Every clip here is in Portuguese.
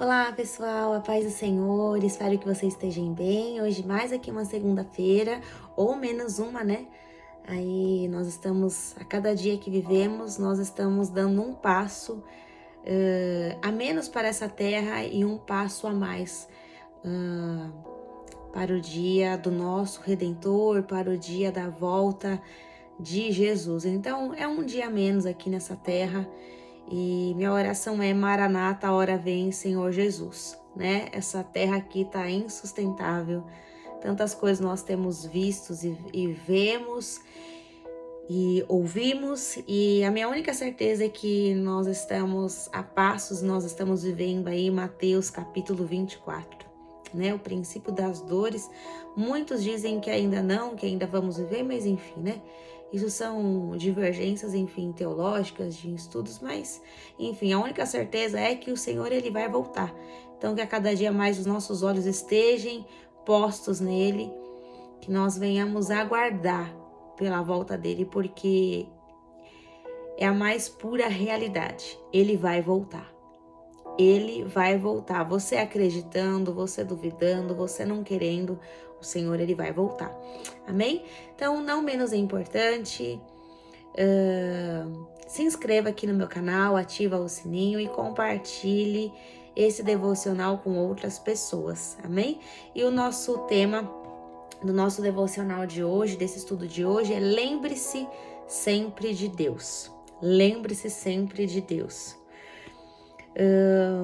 Olá pessoal, a paz do Senhor, espero que vocês estejam bem. Hoje mais aqui uma segunda-feira, ou menos uma, né? Aí nós estamos, a cada dia que vivemos, nós estamos dando um passo a menos para essa terra e um passo a mais para o dia do nosso Redentor, para o dia da volta de Jesus. Então é um dia a menos aqui nessa terra. E minha oração é: Maranata, a hora vem, Senhor Jesus, né? Essa terra aqui tá insustentável. Tantas coisas nós temos vistos e vemos e ouvimos, e a minha única certeza é que nós estamos a passos, nós estamos vivendo aí Mateus capítulo 24, né? O princípio das dores. Muitos dizem que ainda não, que ainda vamos viver, mas enfim, né? Isso são divergências, enfim, teológicas, de estudos, mas, enfim, a única certeza é que o Senhor, ele vai voltar. Então, que a cada dia mais os nossos olhos estejam postos nele, que nós venhamos aguardar pela volta dele, porque é a mais pura realidade. Ele vai voltar. Ele vai voltar. Você acreditando, você duvidando, você não querendo, o Senhor, ele vai voltar. Amém? Então, não menos importante, se inscreva aqui no meu canal, ativa o sininho e compartilhe esse devocional com outras pessoas. Amém? E o nosso tema do nosso devocional de hoje, desse estudo de hoje, é lembre-se sempre de Deus. Lembre-se sempre de Deus.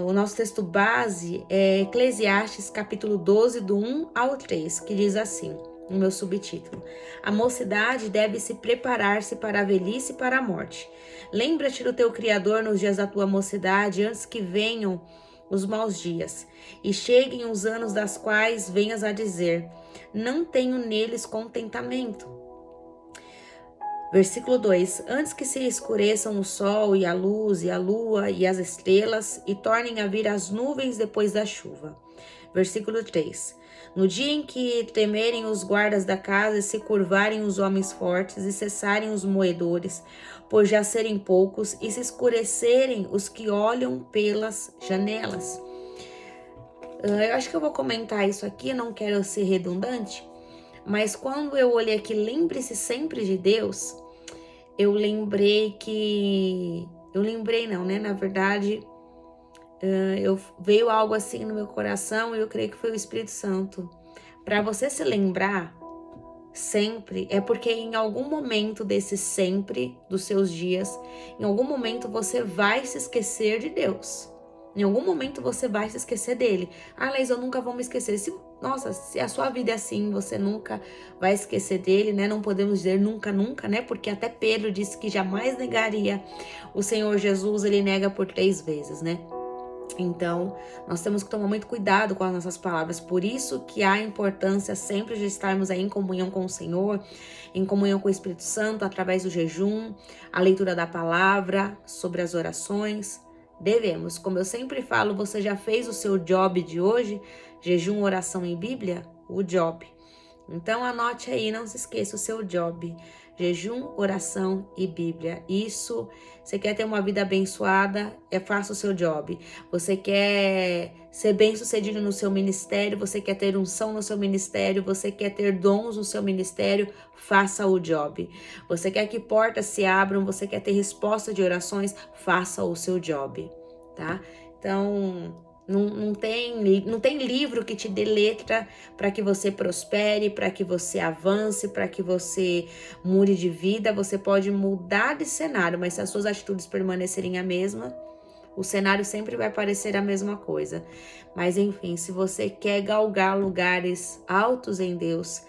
O nosso texto base é Eclesiastes capítulo 12, do 1 ao 3, que diz assim, no meu subtítulo: a mocidade deve se preparar-se para a velhice e para a morte. Lembra-te do teu Criador nos dias da tua mocidade, antes que venham os maus dias, e cheguem os anos das quais venhas a dizer: não tenho neles contentamento. Versículo 2: antes que se escureçam o sol e a luz e a lua e as estrelas, e tornem a vir as nuvens depois da chuva. Versículo 3: no dia em que temerem os guardas da casa, e se curvarem os homens fortes, e cessarem os moedores, por já serem poucos, e se escurecerem os que olham pelas janelas. Eu acho que eu vou comentar isso aqui, não quero ser redundante, mas quando eu olhei aqui, lembre-se sempre de Deus, eu lembrei que... Eu lembrei não, né? Na verdade, veio algo assim no meu coração e eu creio que foi o Espírito Santo. Para você se lembrar sempre, é porque em algum momento desse sempre, dos seus dias, em algum momento você vai se esquecer de Deus. Em algum momento você vai se esquecer dele. Ah, Laís, eu nunca vou me esquecer. Se a sua vida é assim, você nunca vai esquecer dele, né? Não podemos dizer nunca, nunca, né? Porque até Pedro disse que jamais negaria o Senhor Jesus, ele nega por 3 vezes, né? Então, nós temos que tomar muito cuidado com as nossas palavras. Por isso que há importância sempre de estarmos aí em comunhão com o Senhor, em comunhão com o Espírito Santo, através do jejum, a leitura da palavra, sobre as orações. Devemos, como eu sempre falo, você já fez o seu job de hoje? Jejum, oração e Bíblia? O job. Então anote aí, não se esqueça o seu job: jejum, oração e Bíblia. Isso, você quer ter uma vida abençoada, faça o seu job. Você quer ser bem-sucedido no seu ministério, você quer ter unção no seu ministério, você quer ter dons no seu ministério, faça o job. Você quer que portas se abram, você quer ter resposta de orações, faça o seu job, tá? Então, não tem livro que te dê letra para que você prospere, para que você avance, para que você mude de vida. Você pode mudar de cenário, mas se as suas atitudes permanecerem a mesma, o cenário sempre vai parecer a mesma coisa. Mas enfim, se você quer galgar lugares altos em Deus,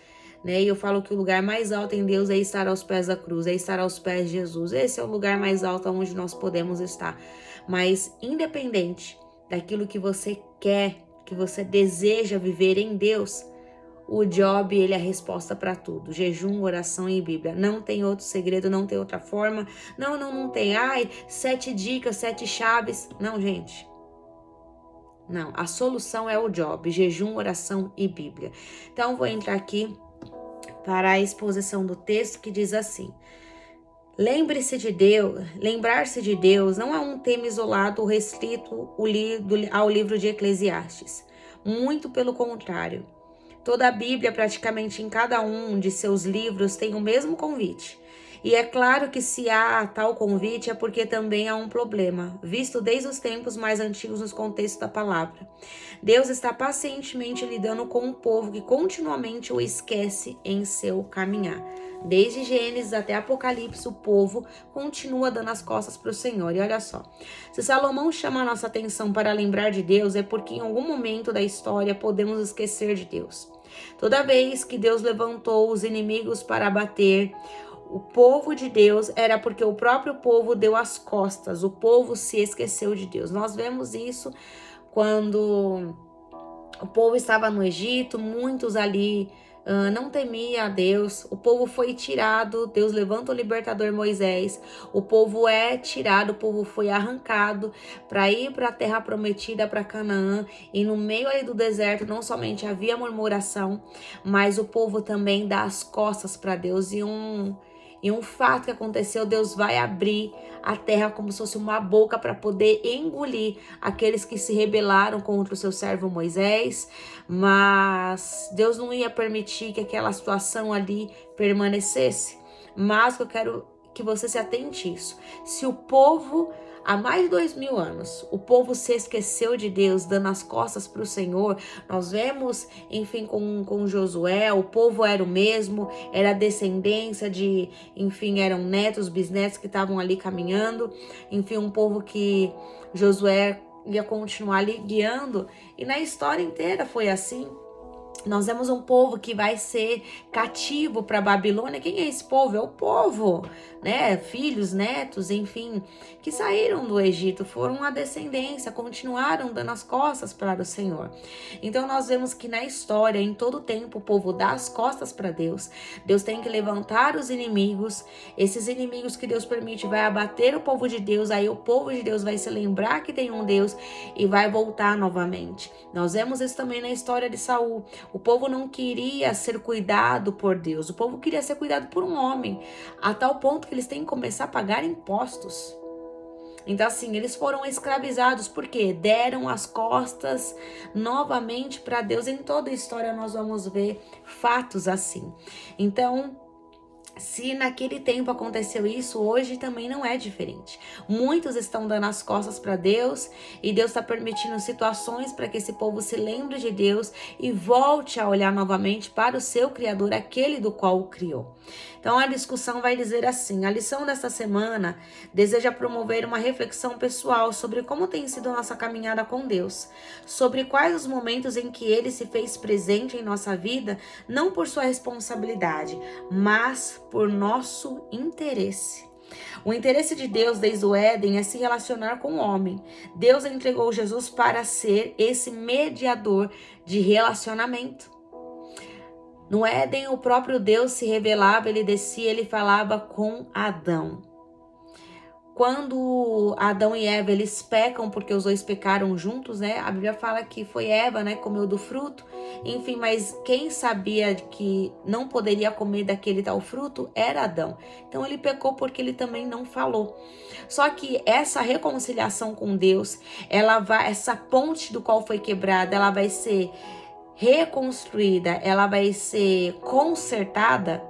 né? E eu falo que o lugar mais alto em Deus é estar aos pés da cruz, é estar aos pés de Jesus. Esse é o lugar mais alto onde nós podemos estar. Mas independente daquilo que você quer, que você deseja viver em Deus, o job, ele é a resposta para tudo. Jejum, oração e Bíblia. Não tem outro segredo, não tem outra forma. Não tem. 7 dicas, 7 chaves. Não, gente. Não, a solução é o job. Jejum, oração e Bíblia. Então, vou entrar aqui para a exposição do texto, que diz assim: Lembre-se de Deus, lembrar-se de Deus não é um tema isolado ou restrito ao livro de Eclesiastes. Muito pelo contrário. Toda a Bíblia, praticamente em cada um de seus livros, tem o mesmo convite. E é claro que se há tal convite é porque também há um problema, visto desde os tempos mais antigos nos contextos da palavra. Deus está pacientemente lidando com um povo que continuamente o esquece em seu caminhar. Desde Gênesis até Apocalipse, o povo continua dando as costas para o Senhor. E olha só, se Salomão chama a nossa atenção para lembrar de Deus, é porque em algum momento da história podemos esquecer de Deus. Toda vez que Deus levantou os inimigos para abater o povo de Deus, era porque o próprio povo deu as costas, o povo se esqueceu de Deus. Nós vemos isso quando o povo estava no Egito, muitos ali não temia a Deus, o povo foi tirado, Deus levanta o libertador Moisés, o povo é tirado, o povo foi arrancado para ir para a terra prometida, para Canaã, e no meio ali do deserto não somente havia murmuração, mas o povo também dá as costas para Deus, e um fato que aconteceu, Deus vai abrir a terra como se fosse uma boca para poder engolir aqueles que se rebelaram contra o seu servo Moisés, mas Deus não ia permitir que aquela situação ali permanecesse. Mas eu quero que você se atente a isso. Se o povo, há mais de 2000 anos, o povo se esqueceu de Deus, dando as costas para o Senhor, nós vemos, enfim, com Josué, o povo era o mesmo, era descendência de, enfim, eram netos, bisnetos que estavam ali caminhando, enfim, um povo que Josué ia continuar ali guiando, e na história inteira foi assim. Nós vemos um povo que vai ser cativo para a Babilônia. Quem é esse povo? É o povo, né? Filhos, netos, enfim, que saíram do Egito, foram a descendência, continuaram dando as costas para o Senhor. Então nós vemos que na história, em todo tempo, o povo dá as costas para Deus. Deus tem que levantar os inimigos. Esses inimigos que Deus permite vai abater o povo de Deus. Aí o povo de Deus vai se lembrar que tem um Deus e vai voltar novamente. Nós vemos isso também na história de Saul. O povo não queria ser cuidado por Deus, o povo queria ser cuidado por um homem, a tal ponto que eles têm que começar a pagar impostos. Então assim, eles foram escravizados porque deram as costas novamente para Deus. Em toda a história nós vamos ver fatos assim. Então, se naquele tempo aconteceu isso, hoje também não é diferente. Muitos estão dando as costas para Deus e Deus está permitindo situações para que esse povo se lembre de Deus e volte a olhar novamente para o seu Criador, aquele do qual o criou. Então a discussão vai dizer assim: a lição desta semana deseja promover uma reflexão pessoal sobre como tem sido a nossa caminhada com Deus, sobre quais os momentos em que Ele se fez presente em nossa vida, não por sua responsabilidade, mas por nosso interesse. O interesse de Deus desde o Éden é se relacionar com o homem. Deus entregou Jesus para ser esse mediador de relacionamento. No Éden, o próprio Deus se revelava, ele descia, ele falava com Adão. Quando Adão e Eva, eles pecam, porque os dois pecaram juntos, né? A Bíblia fala que foi Eva, né? Comeu do fruto. Enfim, mas quem sabia que não poderia comer daquele tal fruto era Adão. Então ele pecou porque ele também não falou. Só que essa reconciliação com Deus, essa ponte do qual foi quebrada, ela vai ser reconstruída, ela vai ser consertada.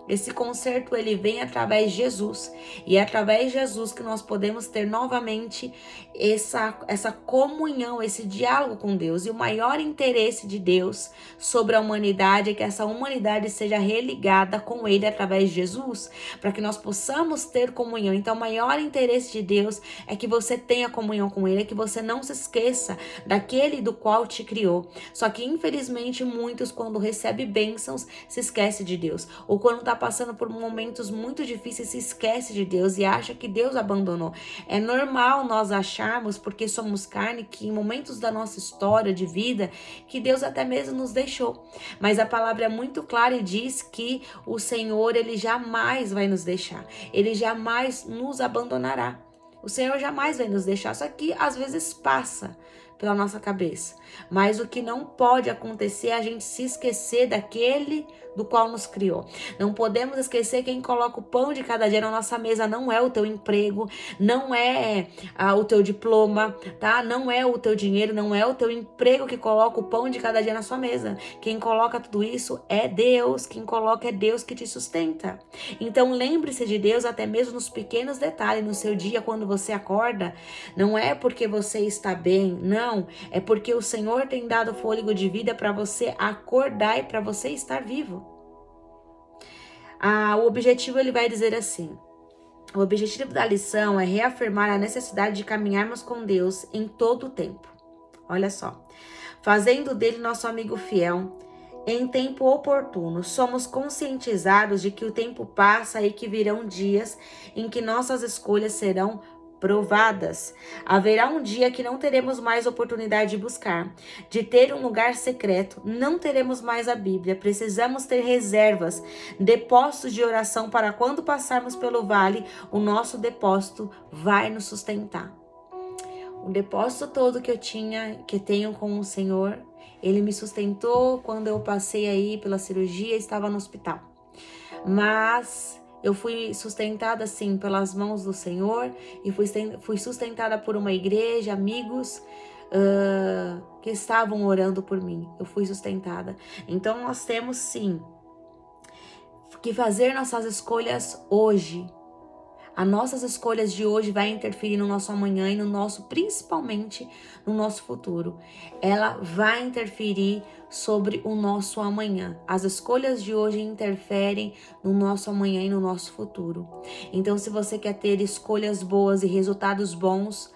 Esse conserto ele vem através de Jesus, e é através de Jesus que nós podemos ter novamente essa comunhão, esse diálogo com Deus. E o maior interesse de Deus sobre a humanidade é que essa humanidade seja religada com Ele através de Jesus, para que nós possamos ter comunhão. Então o maior interesse de Deus é que você tenha comunhão com Ele, é que você não se esqueça daquele do qual te criou. Só que infelizmente muitos, quando recebem bênçãos, se esquecem de Deus, ou quando está passando por momentos muito difíceis, se esquece de Deus e acha que Deus abandonou. É normal nós acharmos, porque somos carne, que em momentos da nossa história de vida, que Deus até mesmo nos deixou. Mas a palavra é muito clara e diz que o Senhor, Ele jamais vai nos deixar. Ele jamais nos abandonará. O Senhor jamais vai nos deixar, só que às vezes passa pela nossa cabeça. Mas o que não pode acontecer é a gente se esquecer daquele do qual nos criou. Não podemos esquecer quem coloca o pão de cada dia na nossa mesa. Não é o teu emprego, não é o teu diploma, tá? Não é o teu dinheiro, não é o teu emprego que coloca o pão de cada dia na sua mesa. Quem coloca tudo isso é Deus. Quem coloca é Deus que te sustenta. Então lembre-se de Deus até mesmo nos pequenos detalhes no seu dia, quando você acorda. Não é porque você está bem, não. É porque o Senhor tem dado fôlego de vida para você acordar e para você estar vivo. O objetivo, ele vai dizer assim: o objetivo da lição é reafirmar a necessidade de caminharmos com Deus em todo o tempo. Olha só. Fazendo dele nosso amigo fiel em tempo oportuno. Somos conscientizados de que o tempo passa e que virão dias em que nossas escolhas serão provadas. Haverá um dia que não teremos mais oportunidade de buscar, de ter um lugar secreto. Não teremos mais a Bíblia. Precisamos ter reservas, depósitos de oração para quando passarmos pelo vale, o nosso depósito vai nos sustentar. O depósito todo que tenho com o Senhor, Ele me sustentou quando eu passei aí pela cirurgia e estava no hospital. Mas eu fui sustentada assim pelas mãos do Senhor e fui sustentada por uma igreja, amigos que estavam orando por mim. Eu fui sustentada. Então nós temos sim que fazer nossas escolhas hoje. As nossas escolhas de hoje vai interferir no nosso amanhã e principalmente no nosso futuro. Ela vai interferir sobre o nosso amanhã. As escolhas de hoje interferem no nosso amanhã e no nosso futuro. Então, se você quer ter escolhas boas e resultados bons,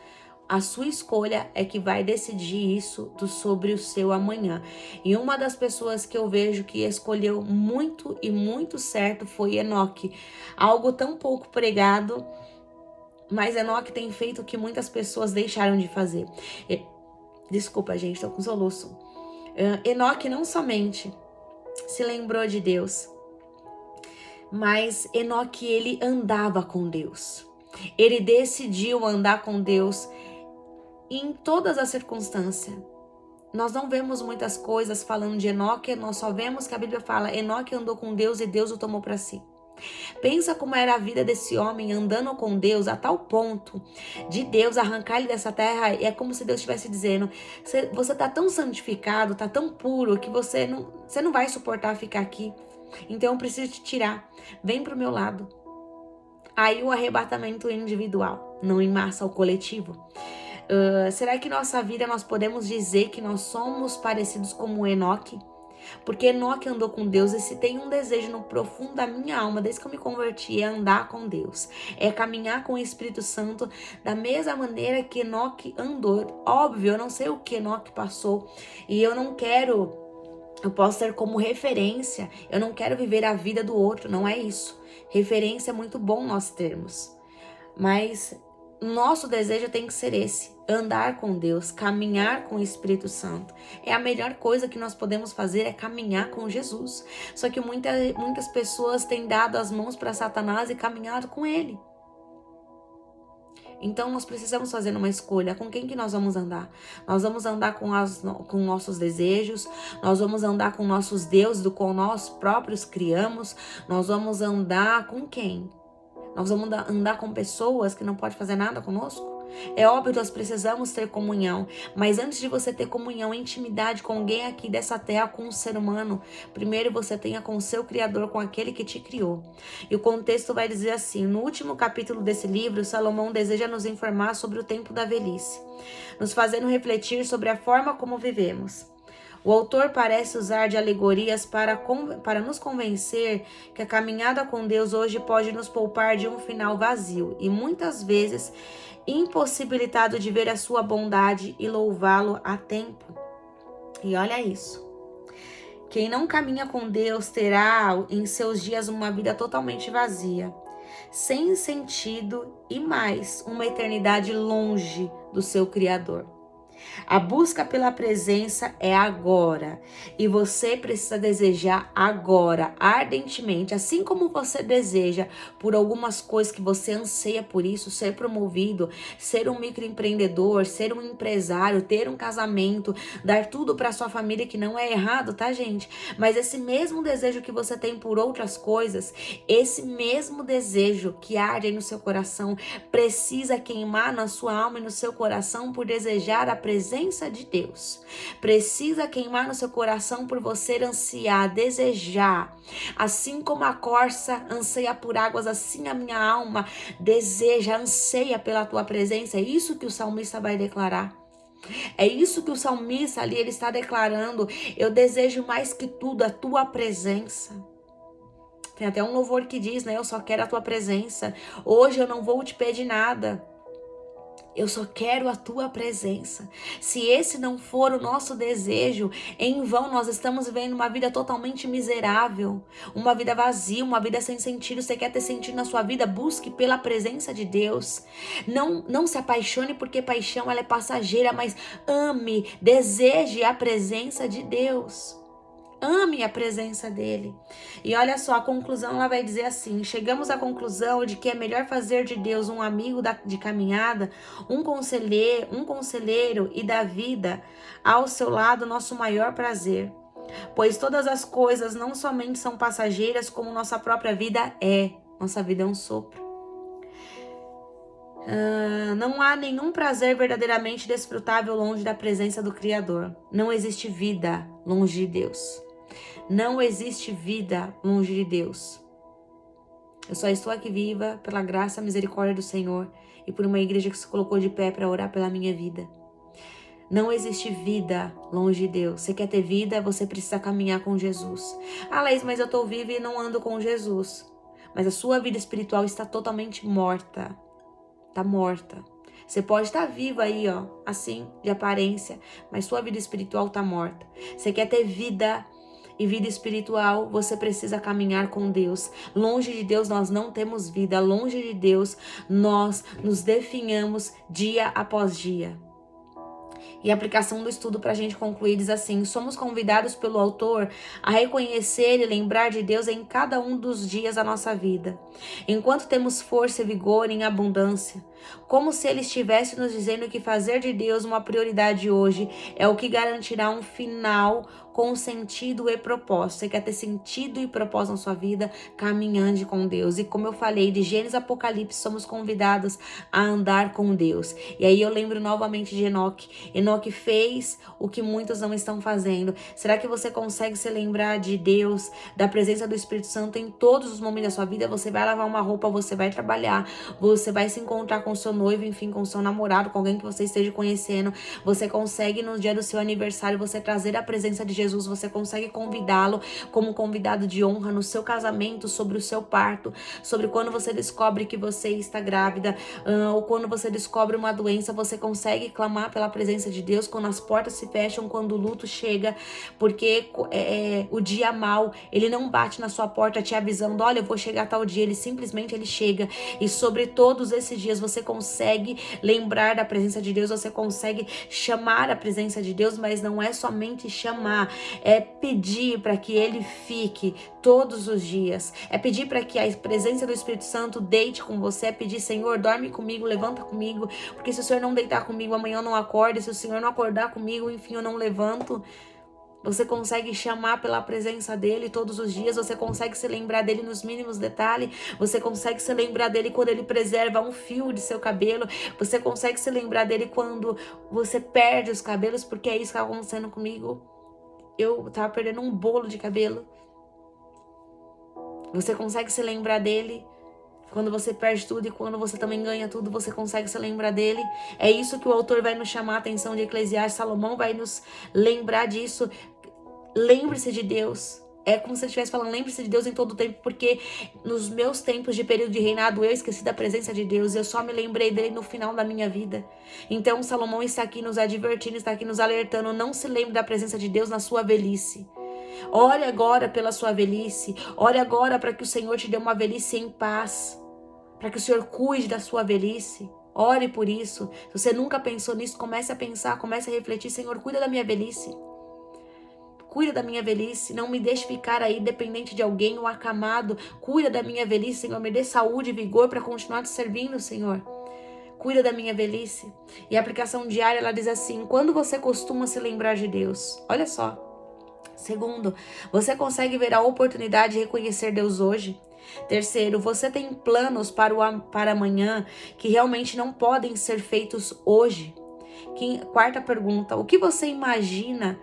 a sua escolha é que vai decidir isso sobre o seu amanhã. E uma das pessoas que eu vejo que escolheu muito e muito certo foi Enoque. Algo tão pouco pregado, mas Enoque tem feito o que muitas pessoas deixaram de fazer. Desculpa, gente, tô com soluço. Enoque não somente se lembrou de Deus, mas Enoque, ele andava com Deus. Ele decidiu andar com Deus em todas as circunstâncias. Nós não vemos muitas coisas falando de Enoque, nós só vemos que a Bíblia fala: Enoque andou com Deus e Deus o tomou para si. Pensa como era a vida desse homem andando com Deus a tal ponto de Deus arrancar ele dessa terra. É como se Deus estivesse dizendo: você tá tão santificado, tá tão puro que você não vai suportar ficar aqui. Então eu preciso te tirar. Vem pro meu lado. Aí o arrebatamento individual, não em massa, o coletivo. Será que nossa vida nós podemos dizer que nós somos parecidos como Enoque? Porque Enoque andou com Deus, e se tem um desejo no profundo da minha alma, desde que eu me converti, é andar com Deus, é caminhar com o Espírito Santo da mesma maneira que Enoque andou. Óbvio, eu não sei o que Enoque passou, e eu posso ter como referência, eu não quero viver a vida do outro, não é isso. Referência é muito bom nós termos, mas nosso desejo tem que ser esse: andar com Deus, caminhar com o Espírito Santo. É a melhor coisa que nós podemos fazer, é caminhar com Jesus. Só que muitas pessoas têm dado as mãos para Satanás e caminhado com ele. Então nós precisamos fazer uma escolha. Com quem que nós vamos andar? Nós vamos andar com nossos desejos, nós vamos andar com nossos deuses, do qual nós próprios criamos. Nós vamos andar com quem? Nós vamos andar com pessoas que não podem fazer nada conosco? É óbvio que nós precisamos ter comunhão, mas antes de você ter comunhão, intimidade com alguém aqui dessa terra, com um ser humano, primeiro você tenha com o seu Criador, com aquele que te criou. E o contexto vai dizer assim: no último capítulo desse livro, Salomão deseja nos informar sobre o tempo da velhice, nos fazendo refletir sobre a forma como vivemos. O autor parece usar de alegorias para nos convencer que a caminhada com Deus hoje pode nos poupar de um final vazio e muitas vezes impossibilitado de ver a sua bondade e louvá-lo a tempo. E olha isso. Quem não caminha com Deus terá em seus dias uma vida totalmente vazia, sem sentido e mais uma eternidade longe do seu Criador. A busca pela presença é agora. E você precisa desejar agora, ardentemente, assim como você deseja por algumas coisas que você anseia por isso, ser promovido, ser um microempreendedor, ser um empresário, ter um casamento, dar tudo para sua família, que não é errado, tá, gente? Mas esse mesmo desejo que você tem por outras coisas, esse mesmo desejo que arde no seu coração, precisa queimar na sua alma e no seu coração por desejar a presença de Deus. Precisa queimar no seu coração por você ansiar, desejar. Assim como a corça anseia por águas, assim a minha alma deseja, anseia pela tua presença. É isso que o salmista vai declarar. É isso que o salmista ali, ele está declarando. Eu desejo mais que tudo a tua presença. Tem até um louvor que diz, né? Eu só quero a tua presença. Hoje eu não vou te pedir nada. Eu só quero a tua presença. Se esse não for o nosso desejo, em vão nós estamos vivendo uma vida totalmente miserável, uma vida vazia, uma vida sem sentido. Você quer ter sentido na sua vida? Busque pela presença de Deus. Não se apaixone porque paixão ela é passageira, mas ame, deseje a presença de Deus. Ame a presença dele. E olha só, a conclusão ela vai dizer assim: chegamos à conclusão de que é melhor fazer de Deus um amigo de caminhada, um conselheiro e da vida ao seu lado nosso maior prazer. Pois todas as coisas não somente são passageiras, como nossa própria vida é. Nossa vida é um sopro. Não há nenhum prazer verdadeiramente desfrutável longe da presença do Criador. Não existe vida longe de Deus. Não existe vida longe de Deus. Eu só estou aqui viva pela graça e misericórdia do Senhor e por uma igreja que se colocou de pé para orar pela minha vida. Não existe vida longe de Deus. Você quer ter vida, você precisa caminhar com Jesus. Ah, Laís, mas eu estou viva e não ando com Jesus. Mas a sua vida espiritual está totalmente morta. Está morta. Você pode estar viva aí, ó, assim, de aparência, mas sua vida espiritual está morta. Você quer ter vida e vida espiritual, você precisa caminhar com Deus. Longe de Deus nós não temos vida. Longe de Deus nós nos definhamos dia após dia. E a aplicação do estudo para a gente concluir diz assim: somos convidados pelo autor a reconhecer e lembrar de Deus em cada um dos dias da nossa vida, enquanto temos força e vigor em abundância, como se ele estivesse nos dizendo que fazer de Deus uma prioridade hoje é o que garantirá um final com sentido e propósito. Você quer ter sentido e propósito na sua vida? Caminhando com Deus. E como eu falei, de Gênesis a Apocalipse, somos convidados a andar com Deus. E aí eu lembro novamente de Enoque. Enoque fez o que muitos não estão fazendo. Será que você consegue se lembrar de Deus, da presença do Espírito Santo em todos os momentos da sua vida? Você vai lavar uma roupa, você vai trabalhar, você vai se encontrar com seu noivo, enfim, com seu namorado, com alguém que você esteja conhecendo. Você consegue no dia do seu aniversário, você trazer a presença de Jesus, você consegue convidá-lo como convidado de honra no seu casamento, sobre o seu parto, sobre quando você descobre que você está grávida, ou quando você descobre uma doença, você consegue clamar pela presença de Deus quando as portas se fecham, quando o luto chega, porque o dia mau, ele não bate na sua porta te avisando, olha, eu vou chegar tal dia, ele simplesmente ele chega. E sobre todos esses dias você consegue lembrar da presença de Deus, você consegue chamar a presença de Deus, mas não é somente chamar, é pedir para que ele fique todos os dias, é pedir para que a presença do Espírito Santo deite com você, é pedir, Senhor, dorme comigo, levanta comigo, porque se o Senhor não deitar comigo, amanhã eu não acordo, se o Senhor não acordar comigo, enfim, eu não levanto. Você consegue chamar pela presença dele todos os dias, você consegue se lembrar dele nos mínimos detalhes, você consegue se lembrar dele quando ele preserva um fio de seu cabelo, você consegue se lembrar dele quando você perde os cabelos, porque é isso que está acontecendo comigo. Eu tava perdendo um bolo de cabelo. Você consegue se lembrar dele quando você perde tudo e quando você também ganha tudo, você consegue se lembrar dele. É isso que o autor vai nos chamar a atenção de Eclesiastes. Salomão vai nos lembrar disso. Lembre-se de Deus. É como se ele estivesse falando, lembre-se de Deus em todo o tempo, porque nos meus tempos de período de reinado eu esqueci da presença de Deus, eu só me lembrei dele no final da minha vida. Então Salomão está aqui nos advertindo, está aqui nos alertando, não se lembre da presença de Deus na sua velhice. Ore agora pela sua velhice, ore agora para que o Senhor te dê uma velhice em paz, para que o Senhor cuide da sua velhice. Ore por isso. Se você nunca pensou nisso, comece a pensar, comece a refletir. Senhor, cuida da minha velhice. Cuida da minha velhice. Não me deixe ficar aí dependente de alguém ou acamado. Cuida da minha velhice, Senhor. Me dê saúde e vigor para continuar te servindo, Senhor. Cuida da minha velhice. E a aplicação diária, ela diz assim: quando você costuma se lembrar de Deus? Olha só. Segundo, você consegue ver a oportunidade de reconhecer Deus hoje? Terceiro, você tem planos para amanhã que realmente não podem ser feitos hoje? Quarta pergunta, o que você imagina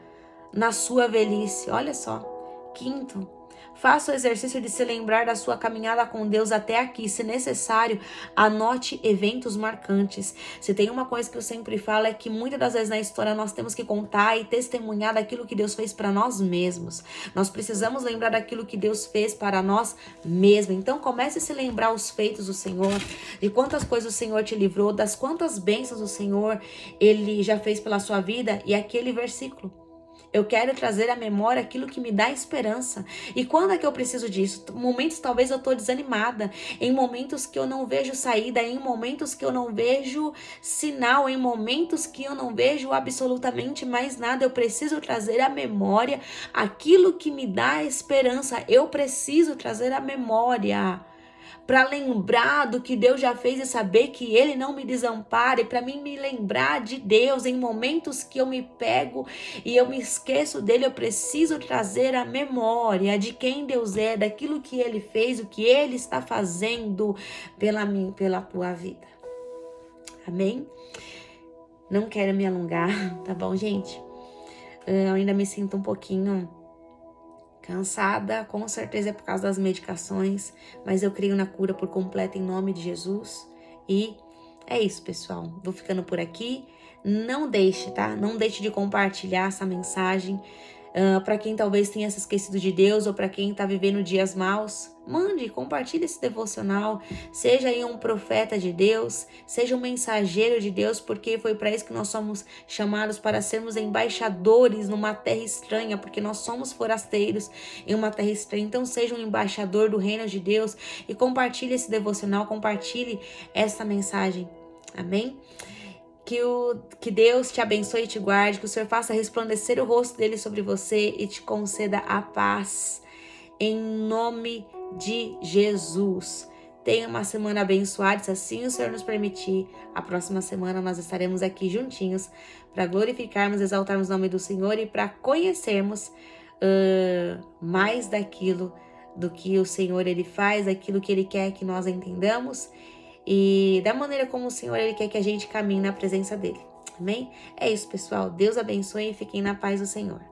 na sua velhice? Olha só. Quinto, faça o exercício de se lembrar da sua caminhada com Deus até aqui. Se necessário, anote eventos marcantes. Se tem uma coisa que eu sempre falo é que muitas das vezes na história nós temos que contar e testemunhar daquilo que Deus fez para nós mesmos. Nós precisamos lembrar daquilo que Deus fez para nós mesmos. Então comece a se lembrar os feitos do Senhor, de quantas coisas o Senhor te livrou, das quantas bênçãos o Senhor Ele já fez pela sua vida. E aquele versículo: eu quero trazer à memória aquilo que me dá esperança. E quando é que eu preciso disso? Momentos talvez eu estou desanimada, em momentos que eu não vejo saída, em momentos que eu não vejo sinal, em momentos que eu não vejo absolutamente mais nada. Eu preciso trazer à memória aquilo que me dá esperança. Eu preciso trazer à memória para lembrar do que Deus já fez e saber que Ele não me desampara, e para mim me lembrar de Deus em momentos que eu me pego e eu me esqueço dele. Eu preciso trazer a memória de quem Deus é, daquilo que Ele fez, o que Ele está fazendo pela tua vida. Amém? Não quero me alongar, tá bom, gente? Eu ainda me sinto um pouquinho cansada, com certeza é por causa das medicações, mas eu creio na cura por completo em nome de Jesus. E é isso, pessoal. Vou ficando por aqui. Não deixe, tá? Não deixe de compartilhar essa mensagem. Para quem talvez tenha se esquecido de Deus, ou para quem está vivendo dias maus, compartilhe esse devocional. Seja aí um profeta de Deus, seja um mensageiro de Deus, porque foi para isso que nós somos chamados, para sermos embaixadores numa terra estranha, porque nós somos forasteiros em uma terra estranha. Então seja um embaixador do reino de Deus e compartilhe esse devocional, compartilhe essa mensagem. Amém? Que Deus te abençoe e te guarde, que o Senhor faça resplandecer o rosto dele sobre você e te conceda a paz, em nome de Jesus. Tenha uma semana abençoada, se assim o Senhor nos permitir. A próxima semana nós estaremos aqui juntinhos para glorificarmos, exaltarmos o nome do Senhor e para conhecermos mais daquilo do que o Senhor Ele faz, aquilo que Ele quer que nós entendamos, e da maneira como o Senhor Ele quer que a gente caminhe na presença dele. Amém? É isso, pessoal. Deus abençoe e fiquem na paz do Senhor.